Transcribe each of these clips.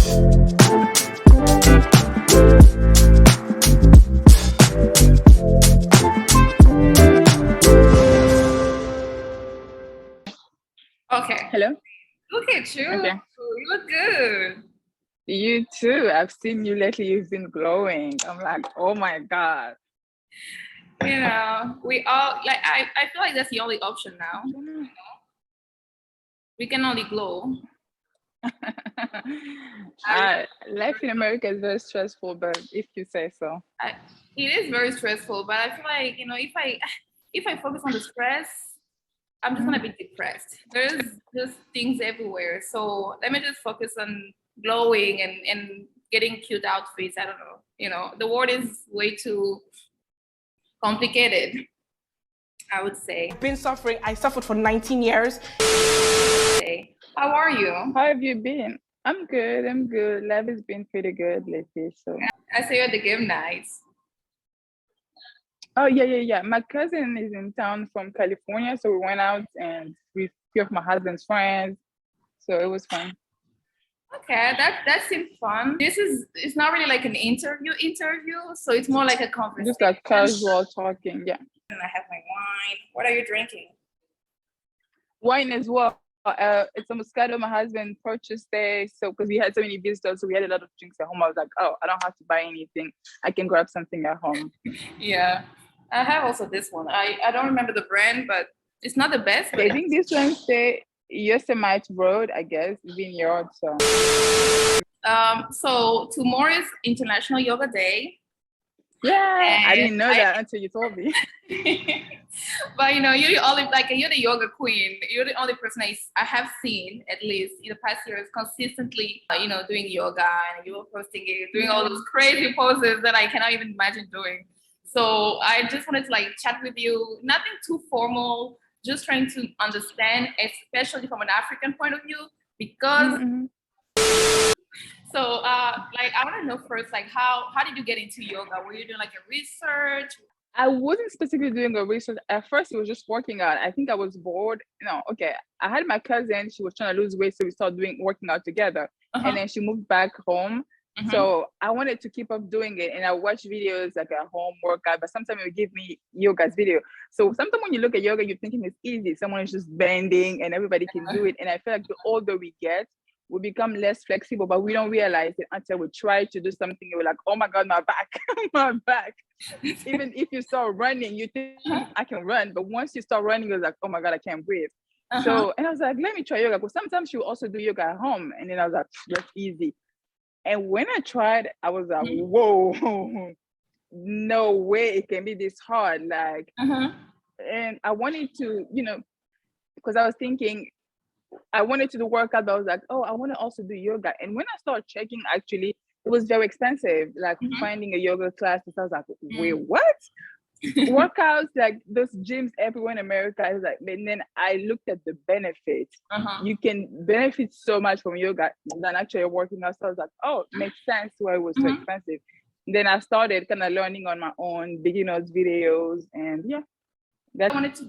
Okay. Hello? Look at you. Okay. You look good. You too. I've seen you lately. You've been glowing. I'm like, oh my God. You know, we all like I feel like that's the only option now. We can only glow. Life in America is very stressful, but if you say so. It is very stressful, but I feel like, you know, if I focus on the stress, I'm just gonna be depressed. There's just things everywhere. So let me just focus on glowing and getting cute outfits. I don't know. You know, the world is way too complicated, I would say. Been suffering. I suffered for 19 years. How are you? How have you been? I'm good. I'm good. Life has been pretty good lately. So. I saw you at the game nights. Oh yeah. My cousin is in town from California, so we went out and with few of my husband's friends. So it was fun. Okay, that seems fun. It's not really like an interview, so it's more like a conversation. Just like casual talking, yeah. And I have my wine. What are you drinking? Wine as well. It's a Moscato my husband purchased there. So because we had so many visitors, so we had a lot of drinks at home. I was like, oh, I don't have to buy anything. I can grab something at home. Yeah, I have also this one. I don't remember the brand, but it's not the best. But I think this one say Yosemite Road, I guess, Vineyard. So tomorrow is International Yoga Day. Yeah, I didn't know that until you told me. But you know, you're the yoga queen. You're the only person I have seen, at least in the past years, consistently, you know, doing yoga, and you were posting it, doing all those crazy poses that I cannot even imagine doing. So I just wanted to like chat with you, nothing too formal, just trying to understand, especially from an African point of view, because. So, like, I want to know first, like, how did you get into yoga? Were you doing like a research? I wasn't specifically doing a research. At first, it was just working out. I think I was bored. Okay. I had my cousin. She was trying to lose weight, so we started working out together. And then she moved back home. So I wanted to keep up doing it, and I watched videos like a home workout. But sometimes it would give me yoga's video. So sometimes when you look at yoga, you're thinking it's easy. Someone is just bending, and everybody can do it. And I feel like the older we get, we become less flexible, but we don't realize it until we try to do something. We're like, oh my God, my back, my back. Even if you start running, you think I can run, but once you start running, you're like, oh my God, I can't breathe. So, and I was like, let me try yoga. Because sometimes you also do yoga at home. And then I was like, that's easy. And when I tried, I was like, whoa, no way it can be this hard. Like, and I wanted to, you know, because I was thinking, I wanted to do workout, but I was like, oh, I want to also do yoga. And when I started checking, actually, it was very expensive. Like finding a yoga class, I was like, wait, what? Workouts, like those gyms everywhere in America. I was like, and then I looked at the benefits. You can benefit so much from yoga than actually working out. So I was like, oh, it makes sense why it was so expensive. And then I started kind of learning on my own, beginners videos, and yeah. I wanted to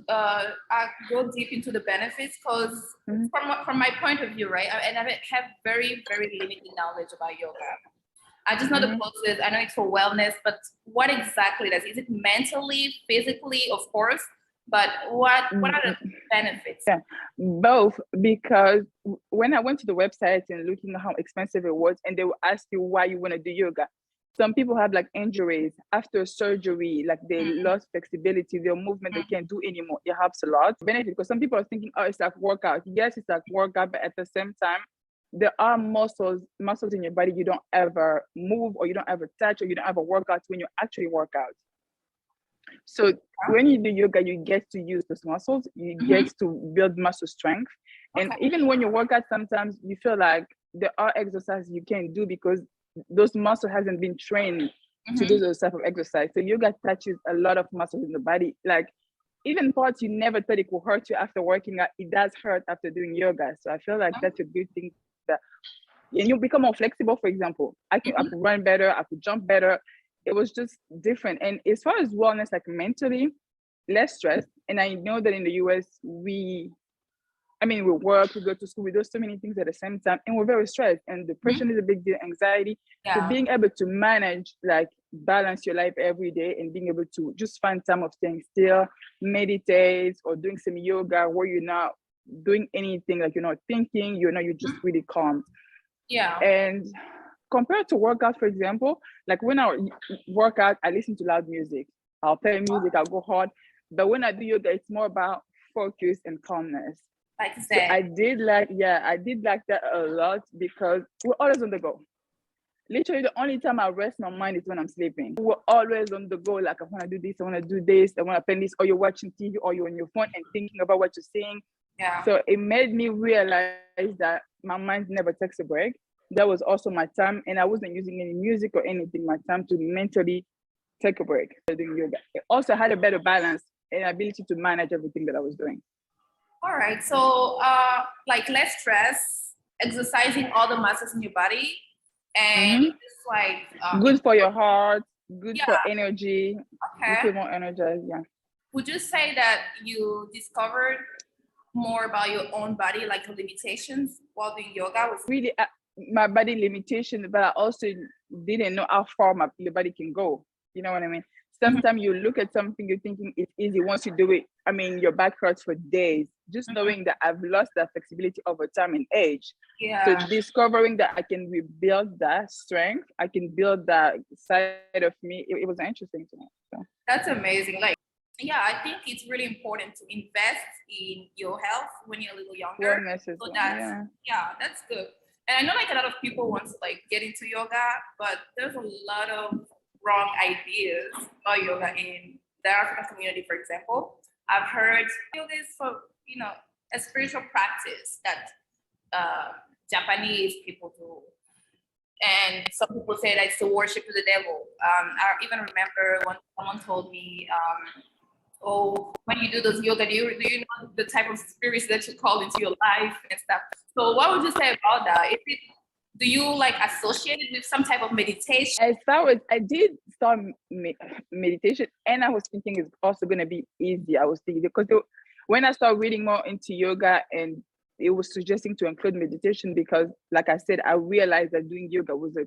go deep into the benefits because from my point of view, right, and I have very, very limited knowledge about yoga. I just know the poses, I know it's for wellness, but what exactly is it mentally, physically, of course, but what are the benefits? Yeah, both, because when I went to the website and looking at how expensive it was, and they will ask you why you want to do yoga. Some people have like injuries after surgery, like they lost flexibility, their movement, they can't do anymore. It helps a lot. Benefit, because some people are thinking, oh, it's like workout. Yes, it's like workout, but at the same time, there are muscles in your body you don't ever move, or you don't ever touch, or you don't ever work out when you actually work out. So when you do yoga, you get to use those muscles, you get to build muscle strength. And even when you work out, sometimes you feel like there are exercises you can't do because those muscles hasn't been trained to do those type of exercise. So yoga touches a lot of muscles in the body. Like even parts you never thought it could hurt you after working out, it does hurt after doing yoga. So I feel like that's a good thing. And you become more flexible. For example, I could run better, I could jump better. It was just different. And as far as wellness, like mentally, less stress. And I know that in the US, I mean, we work, we go to school, we do so many things at the same time, and we're very stressed. And depression is a big deal, anxiety. So Yeah. being able to manage, like balance your life every day and being able to just find time of staying still, meditate, or doing some yoga where you're not doing anything, like you're not thinking, you're just really calm. Yeah. And compared to workout, for example, like when I work out, I listen to loud music. I'll play music, I'll go hard. But when I do yoga, it's more about focus and calmness. Like you So said. I did like that a lot because we're always on the go. Literally, the only time I rest my mind is when I'm sleeping. We're always on the go. Like, I want to do this, I want to do this, I want to play this, or you're watching TV, or you're on your phone and thinking about what you're seeing. Yeah. So it made me realize that my mind never takes a break. That was also my time, and I wasn't using any music or anything. My time to mentally take a break doing yoga. It also had a better balance and ability to manage everything that I was doing. All right. So, like less stress, exercising all the muscles in your body, and it's like good for your heart, good Yeah. for energy. You okay. feel more energized. Yeah. Would you say that you discovered more about your own body, like your limitations, while doing yoga? Was Really, my body limitation, but I also didn't know how far the body can go. You know what I mean? Sometimes you look at something, you're thinking it's easy. Once you do it, I mean, your back hurts for days. Just knowing that I've lost that flexibility over time and age. yeah. So discovering that I can rebuild that strength, I can build that side of me, it was interesting to me. So. That's amazing. Like, yeah, I think it's really important to invest in your health when you're a little younger. Wellness as So well, that's yeah, that's good. And I know like a lot of people want to like get into yoga, but there's a lot of wrong ideas about yoga in the African community, for example. I've heard yoga is for, you know, a spiritual practice that Japanese people do. And some people say that it's to worship the devil. I even remember when someone told me, oh, when you do those yoga, do you know the type of spirits that you call into your life and stuff? So what would you say about that? Do you like associate it with some type of meditation? I did start meditation, and I was thinking it's also going to be easy. I was thinking because when I started reading more into yoga, and it was suggesting to include meditation, because like I said, I realized that doing yoga was a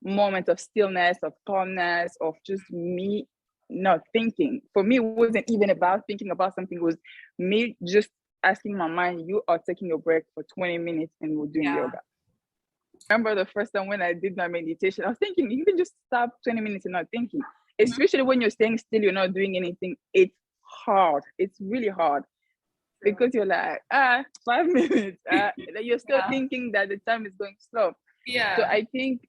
moment of stillness, of calmness, of just me not thinking. For me, it wasn't even about thinking about something. It was me just asking my mind, you are taking a break for 20 minutes and we're doing yoga. I remember the first time when I did my meditation, I was thinking, you can just stop 20 minutes and not thinking. Especially when you're staying still, you're not doing anything. It's hard. It's really hard. Because you're like, 5 minutes. You're still thinking that the time is going slow. Yeah. So I think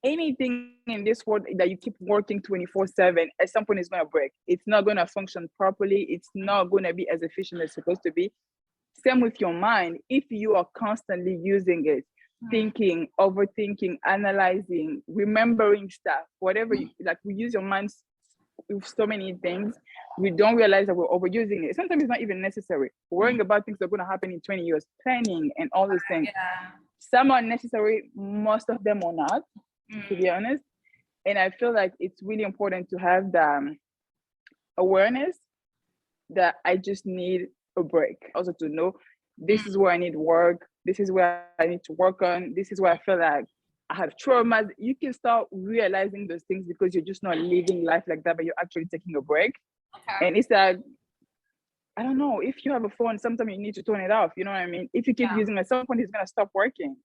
anything in this world that you keep working 24/7, at some point it's going to break. It's not going to function properly. It's not going to be as efficient as it's supposed to be. Same with your mind. If you are constantly using it, thinking, overthinking, analyzing, remembering stuff, whatever, like we use your mind with so many things, we don't realize that we're overusing it. Sometimes it's not even necessary. Worrying about things that are going to happen in 20 years, planning and all these things. Yeah. Some are necessary, most of them are not, to be honest. And I feel like it's really important to have the awareness that I just need a break. Also to know this is where I need work, this is where I need to work on, this is where I feel like I have traumas. You can start realizing those things because you're just not living life like that, but you're actually taking a break. Okay. And it's like, I don't know, if you have a phone, sometimes you need to turn it off. You know what I mean? If you keep using it, at some point it's going to stop working.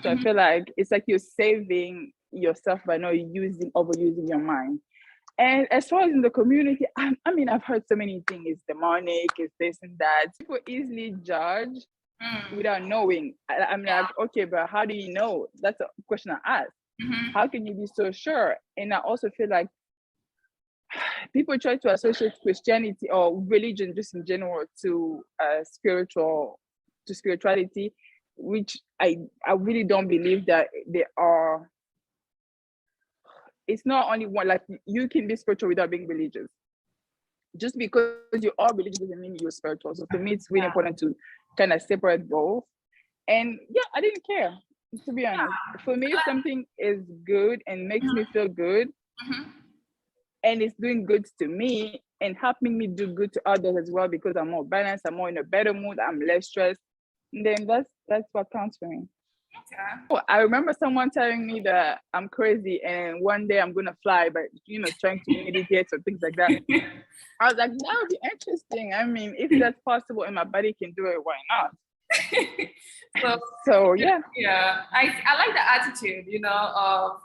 So I feel like it's like you're saving yourself by not overusing your mind. And as far as in the community, I mean, I've heard so many things. It's demonic, it's this and that. People easily judge without knowing. I'm like, okay, but how do you know? That's a question I ask. How can you be so sure? And I also feel like people try to associate Christianity or religion just in general to spirituality, which I really don't believe that they are. It's not only one, like you can be spiritual without being religious. Just because you are religious doesn't mean you're spiritual. So for me, it's really important to kind of separate both. And yeah, I didn't care, to be honest. For me, if something is good and makes me feel good, and it's doing good to me and helping me do good to others as well, because I'm more balanced, I'm more in a better mood, I'm less stressed, then that's what counts for me. Okay. Oh, I remember someone telling me that I'm crazy and one day I'm gonna fly, but trying to meditate or things like that. I was like, that would be interesting. I mean, if that's possible and my body can do it, why not? So yeah. Yeah, I like the attitude, of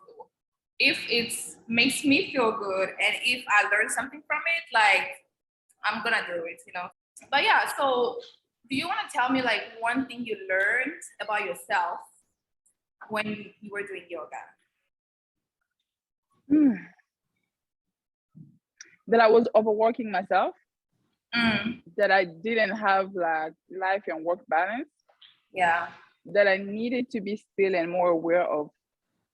if it makes me feel good and if I learn something from it, like I'm gonna do it. But yeah, so do you want to tell me like one thing you learned about yourself when you were doing yoga? That I was overworking myself, Mm. that I didn't have like life and work balance. Yeah. That I needed to be still and more aware of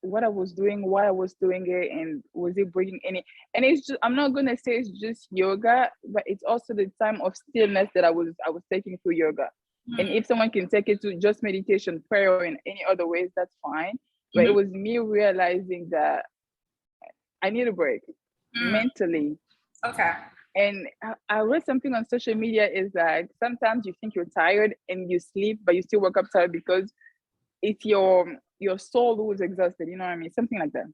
what I was doing, why I was doing it, and was it bringing any. And it's just, I'm not gonna say it's just yoga, but it's also the time of stillness that I was taking through yoga. Mm. And if someone can take it to just meditation, prayer, or in any other ways, that's fine. But it was me realizing that I need a break mentally. Okay. And I read something on social media is that sometimes you think you're tired and you sleep, but you still wake up tired because it's your soul who is exhausted. You know what I mean? Something like that.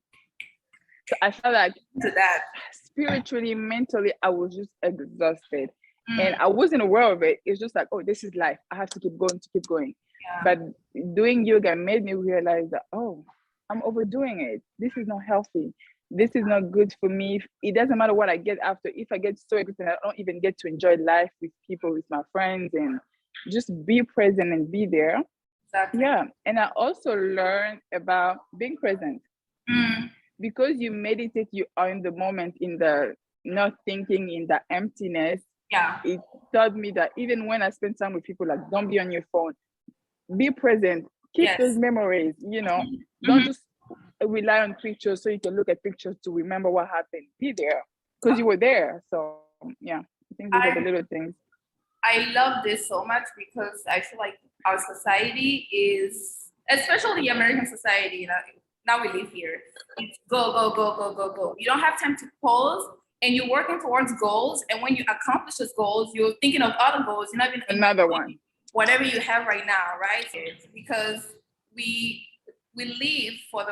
So I felt like to that spiritually, mentally, I was just exhausted. And I wasn't aware of it. It's just like, oh, this is life. I have to keep going. Yeah. But doing yoga made me realize that, oh, I'm overdoing it. This is not healthy. This is not good for me. It doesn't matter what I get after. If I get so exhausted, I don't even get to enjoy life with people, with my friends, and just be present and be there. Exactly. Yeah. And I also learned about being present. Because you meditate, you are in the moment, in the not thinking, in the emptiness. Yeah. It taught me that even when I spend time with people, like, don't be on your phone, be present, keep those memories, don't just rely on pictures so you can look at pictures to remember what happened. Be there because you were there. So yeah, I think these are the little things. I love this so much because I feel like our society is, especially American society, now we live here, it's go, go, go, go, go, go. You don't have time to pause, and you're working towards goals, and when you accomplish those goals, you're thinking of other goals. You're not even another one. Whatever you have right now, right? Because we live for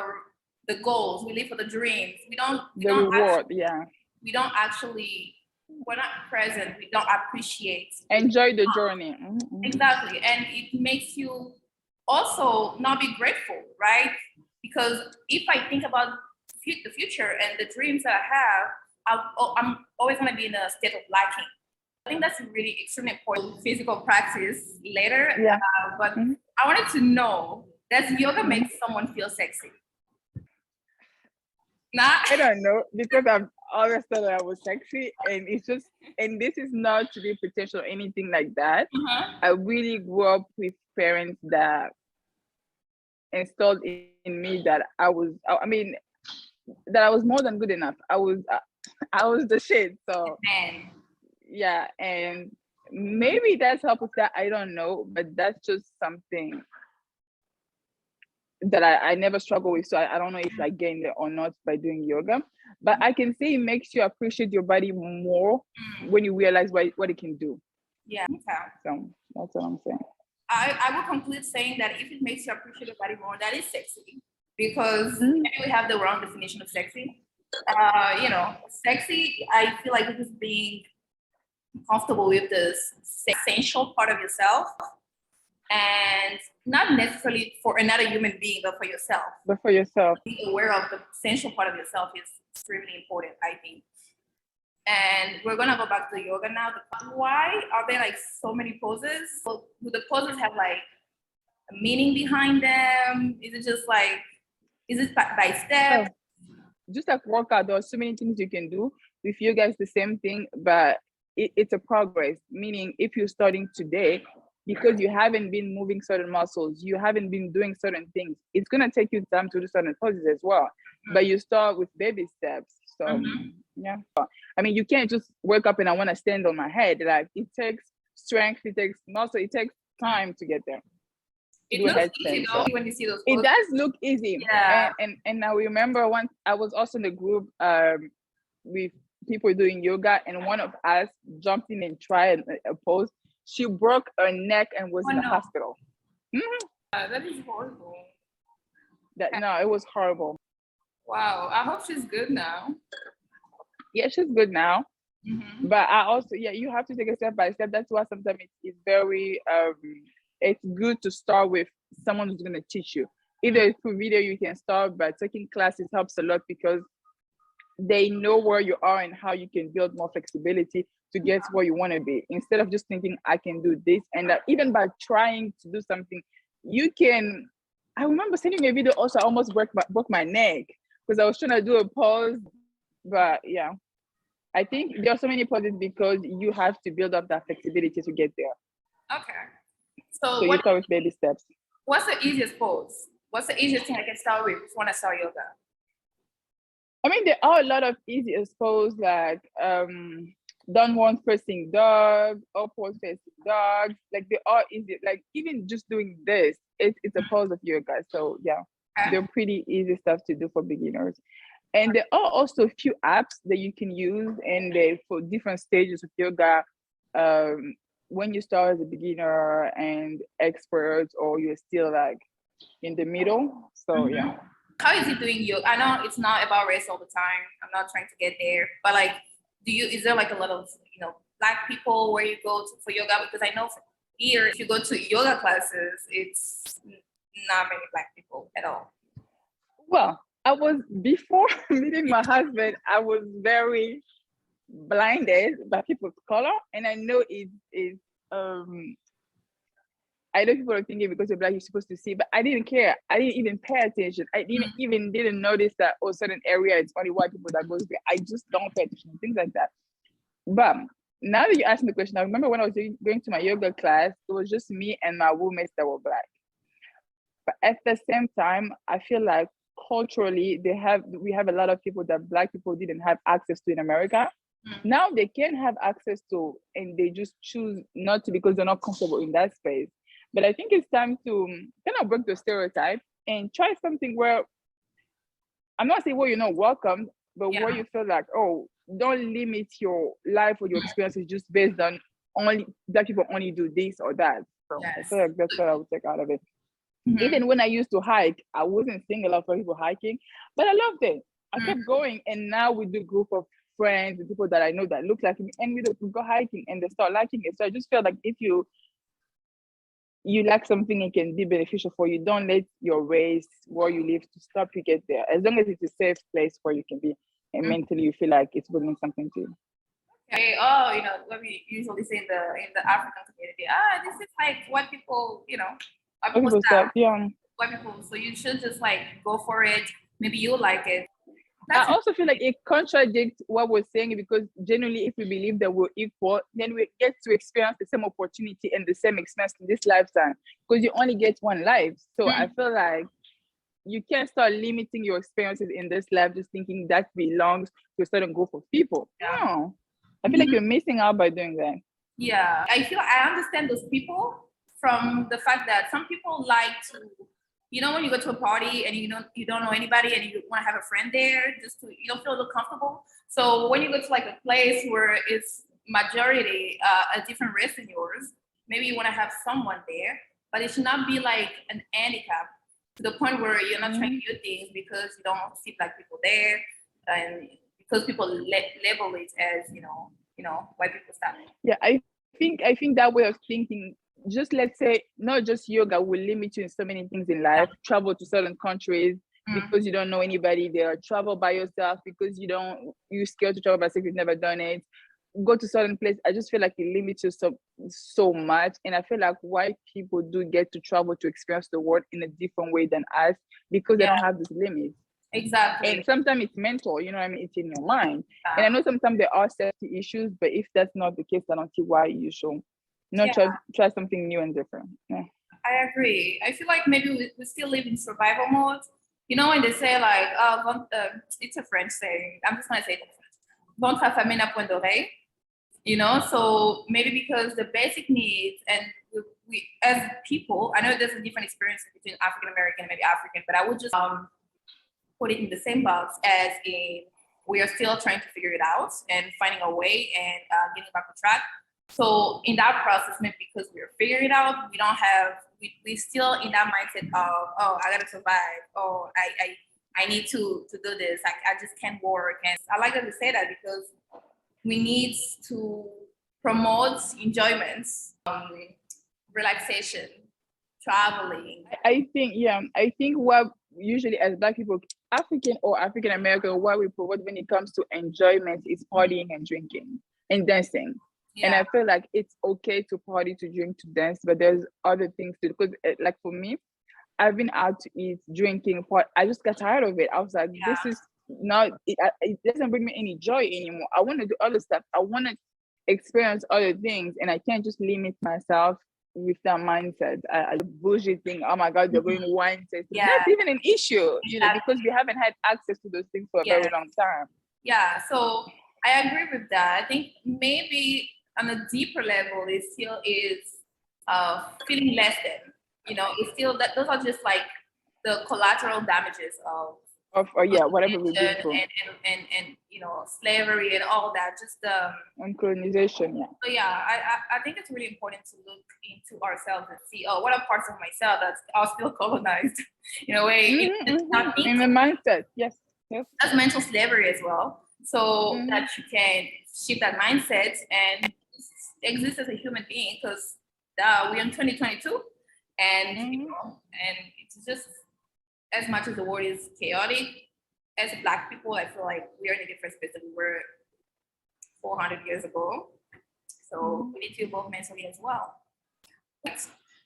the goals, we live for the dreams. We don't reward, we don't actually, we're not present, we don't appreciate. Enjoy the journey. Exactly. And it makes you also not be grateful, right? Because if I think about the future and the dreams that I have, I'm always going to be in a state of lacking. I think that's really extremely important physical practice later. Yeah. But I wanted to know, does yoga make someone feel sexy? Nah. I don't know, because I've always thought I was sexy, and it's just, and this is not to be pretentious or anything like that. I really grew up with parents that installed in me that I was more than good enough. I was the shit. So yeah, and maybe that's helped with that. I don't know, but that's just something that I never struggle with. So I don't know if I gained it or not by doing yoga, but I can say it makes you appreciate your body more when you realize what it can do. Yeah. Okay. So that's what I'm saying. I will conclude saying that if it makes you appreciate your body more, that is sexy, because maybe we have the wrong definition of sexy. Sexy, I feel like it is being comfortable with this essential part of yourself, and not necessarily for another human being, but for yourself. But for yourself. Being aware of the essential part of yourself is extremely important, I think. And we're gonna go back to yoga now. Why are there like so many poses? Well, do the poses have like a meaning behind them? Is it just like, is it by steps? Just like workout, there are so many things you can do. With yoga, it's the same thing, but it's a progress. Meaning, if you're starting today, because you haven't been moving certain muscles, you haven't been doing certain things, it's gonna take you time to do certain poses as well. But you start with baby steps. So yeah, I mean, you can't just wake up and I want to stand on my head. Like, it takes strength, it takes muscle, it takes time to get there. It looks easy though when you see those poses. It does look easy. Yeah. And I remember once I was also in the group with people doing yoga, and one of us jumped in and tried a pose. She broke her neck and was in the hospital. Mhm. That is horrible. No, it was horrible. Wow. I hope she's good now. Yeah, she's good now. Mm-hmm. But I also, yeah, you have to take it step by step. That's why sometimes it's very it's good to start with someone who's gonna teach you. Either through video you can start, but taking classes helps a lot because they know where you are and how you can build more flexibility to get where you want to be, instead of just thinking I can do this. And that even by trying to do something, you can. I remember sending a video also, I almost broke my neck because I was trying to do a pose. But yeah, I think there are so many poses because you have to build up that flexibility to get there. Okay. So So you start with baby steps. what's the easiest pose? What's the easiest thing I can start with when I start yoga? I mean, there are a lot of easy poses like downward facing dog, upward facing dog. Like they are easy. Like even just doing this, it's a pose of yoga. So yeah, Okay. they're pretty easy stuff to do for beginners. And there are also a few apps that you can use and they for different stages of yoga. When you start as a beginner and expert, or you're still like in the middle. So yeah. How is it doing yoga? I know it's not about race all the time. I'm not trying to get there, but like, is there like a lot of, Black people where you go to for yoga? Because I know here, if you go to yoga classes, it's not many Black people at all. Well, I was before meeting my husband, I was very blinded by people's color, and I know it is. I know people are thinking because you're Black, you're supposed to see, but I didn't care. I didn't even pay attention. I didn't notice that certain area it's only white people that goes there. I just don't pay attention, things like that. But now that you asked me the question, I remember when I was going to my yoga class, it was just me and my roommates that were Black. But at the same time, I feel like culturally we have a lot of people that Black people didn't have access to in America. Now they can have access to, and they just choose not to because they're not comfortable in that space. But I think it's time to kind of break the stereotype and try something where I'm not saying where you're not welcome, but where you feel like, oh, don't limit your life or your experiences just based on only Black people only do this or that. So I feel like that's what I would take out of it. Even when I used to hike, I wasn't seeing a lot of people hiking, but I loved it. I kept going, and now we do group of friends and people that I know that look like me, and we go hiking, and they start liking it. So I just feel like if you like something, it can be beneficial for you. Don't let your race, where you live, to stop you get there. As long as it's a safe place where you can be, and mentally you feel like it's bringing something to you. Okay. What we usually say in the African community, this is like white people, white people stuff. Yeah. White people. So you should just like go for it. Maybe you like it. I also feel like it contradicts what we're saying, because generally, if we believe that we're equal, then we get to experience the same opportunity and the same experience in this lifetime, because you only get one life. So I feel like you can't start limiting your experiences in this life just thinking that belongs to a certain group of people. No, I feel like you're missing out by doing that. Yeah, I understand those people from the fact that some people like to, when you go to a party and you don't know anybody and you want to have a friend there, you don't feel a little comfortable. So when you go to like a place where it's majority a different race than yours, maybe you want to have someone there, but it should not be like an handicap to the point where you're not trying new things because you don't see Black people there, and because people label it as white people stuff. Yeah, I think that way of thinking, just let's say not just yoga will limit you in so many things in life. Travel to certain countries because you don't know anybody there. Travel by yourself because you're scared to travel by yourself, you've never done it. Go to certain places. I just feel like it limits you so much. And I feel like white people do get to travel to experience the world in a different way than us because they don't have this limit. Exactly. And sometimes it's mental, you know what I mean? It's in your mind. And I know sometimes there are safety issues, but if that's not the case, I don't see why you should try something new and different. Yeah. I agree. I feel like maybe we still live in survival mode. When they say like, it's a French saying, I'm just gonna say it in French. Ventre affamé n'a point d'oreille. So maybe because the basic needs, and we as people, I know there's a different experience between African American and maybe African, but I would just put it in the same box as we are still trying to figure it out and finding a way and getting back on track. So in that process, maybe because we're figuring it out, we we still in that mindset of, oh, I gotta survive. Oh, I need to do this. I just can't work. And I like that you say that because we need to promote enjoyments, relaxation, traveling. I think what usually as Black people, African or African American, what we promote when it comes to enjoyment is partying and drinking and dancing. Yeah. And I feel like it's okay to party, to drink, to dance, but there's other things to do. Because like for me, I've been out to eat, drinking, I just got tired of it. I was like, this is not, it doesn't bring me any joy anymore. I want to do other stuff. I want to experience other things, and I can't just limit myself with that mindset. I bullshit thing. Oh my God, they're going wine tasting. Yeah. That's even an issue, you know, because we haven't had access to those things for a very long time. Yeah, so I agree with that. I think maybe on a deeper level, it still is feeling less than. You know, it's still that those are just like the collateral damages of whatever we do and you know, slavery and all that. Just and colonization. Yeah. So yeah, I think it's really important to look into ourselves and see, oh, what are parts of myself that are still colonized in a way. It's not in the mindset. Yes. That's mental slavery as well. So that you can shift that mindset and exist as a human being, because we're in 2022. And you know, and it's just, as much as the world is chaotic, as Black people, I feel like we are in a different space than we were 400 years ago. So we need to evolve mentally as well.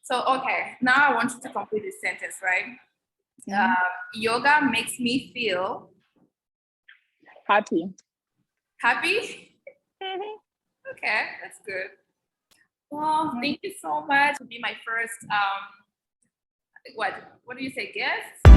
So okay, now I want you to complete this sentence, right? Yoga makes me feel happy. Happy? Okay, that's good. Well, thank you so much for being my first, what do you say, guest?